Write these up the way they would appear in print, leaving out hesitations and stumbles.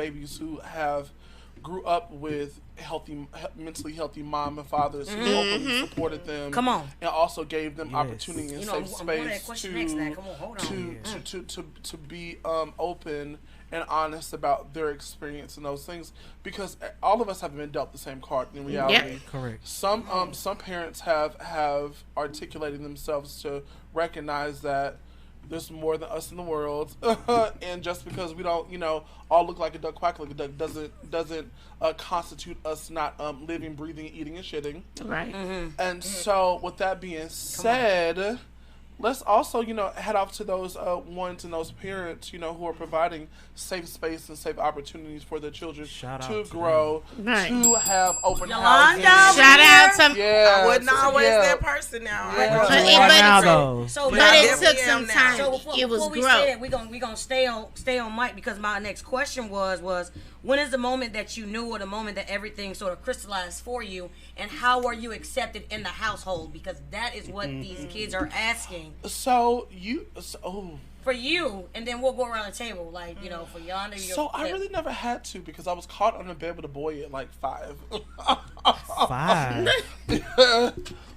babies who grew up with mentally healthy mom and fathers who openly supported them. Come on. And also gave them opportunity and You safe space to be open and honest about their experience and those things, because all of us have been dealt the same card in reality. Yeah. Correct. Some parents have articulated themselves to recognize that there's more than us in the world, and just because we don't, all look like a duck, quack like a duck, doesn't constitute us not living, breathing, eating, and shitting. Right. And so, with that being said, let's also, head off to those ones and those parents, who are providing safe space and safe opportunities for their children to grow, to have open houses. Shout out to I wasn't always that person now. But it took some time. It was growth. We're gonna stay on mic, because my next question was when is the moment that you knew, or the moment that everything sort of crystallized for you, and how are you accepted in the household? Because that is what these kids are asking. For you, and then we'll go around the table, for Yonder. I really never had to, because I was caught on the bed with a boy at like 5. 5. It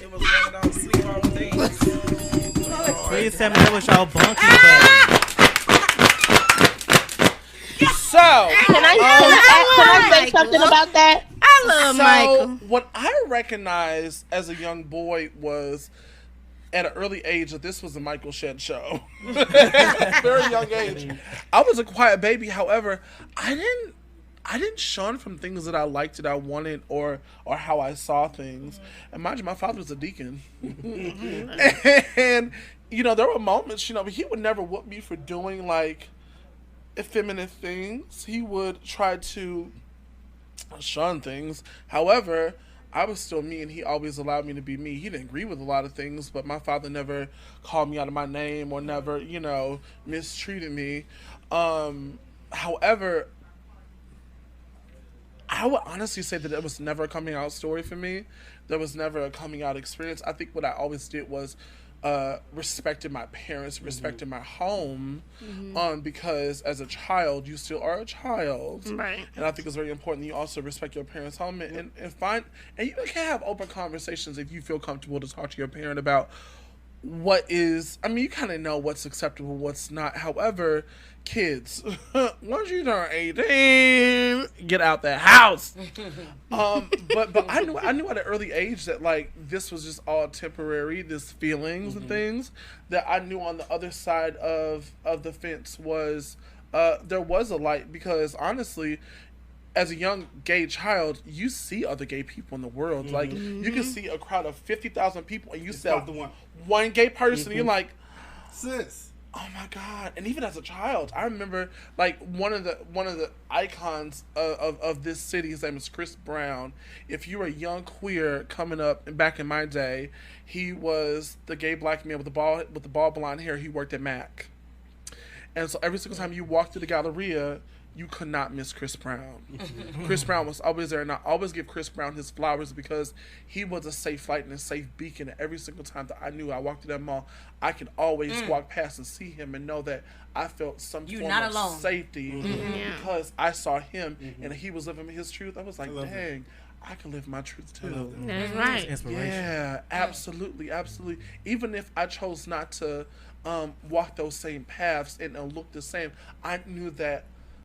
was one of those sleepover things. Please tell me that was y'all bunky buddy. So, can I say something about that? I love Michael. What I recognized as a young boy was, at an early age, that this was a Michael Shed show. Very young age. I was a quiet baby. However, I didn't shun from things that I liked, that I wanted, or how I saw things. And mind you, my father was a deacon. And, there were moments, but he would never whoop me for doing, effeminate things. He would try to shun things. However, I was still me, and he always allowed me to be me. He didn't agree with a lot of things, but my father never called me out of my name or never, mistreated me. However, I would honestly say that it was never a coming out story for me. There was never a coming out experience. I think what I always did was respected my parents, respected my home, because as a child, you still are a child. Right. And I think it's very important that you also respect your parents' home and you can have open conversations if you feel comfortable to talk to your parent about you kind of know what's acceptable, what's not. However, kids, once you turn 18, get out that house. But I knew at an early age that this was just all temporary, this feelings and things. That I knew on the other side of the fence was there was a light, because honestly, as a young gay child, you see other gay people in the world. You can see a crowd of 50,000 people, and you see one gay person, and you're like, sis. Oh my God. And even as a child, I remember one of the icons of this city, his name is Chris Brown. If you were a young queer coming up, and back in my day, he was the gay black man with the ball blonde hair. He worked at Mac. And so every single time you walked through the Galleria, you could not miss Chris Brown. Chris Brown was always there, and I always give Chris Brown his flowers, because he was a safe light and a safe beacon. And every single time that I knew I walked through that mall, I could always walk past and see him and know that I felt some form of safety because I saw him and he was living his truth. I was like, dang, I can live my truth too. That's right. Yeah, absolutely. Even if I chose not to walk those same paths and look the same, I knew that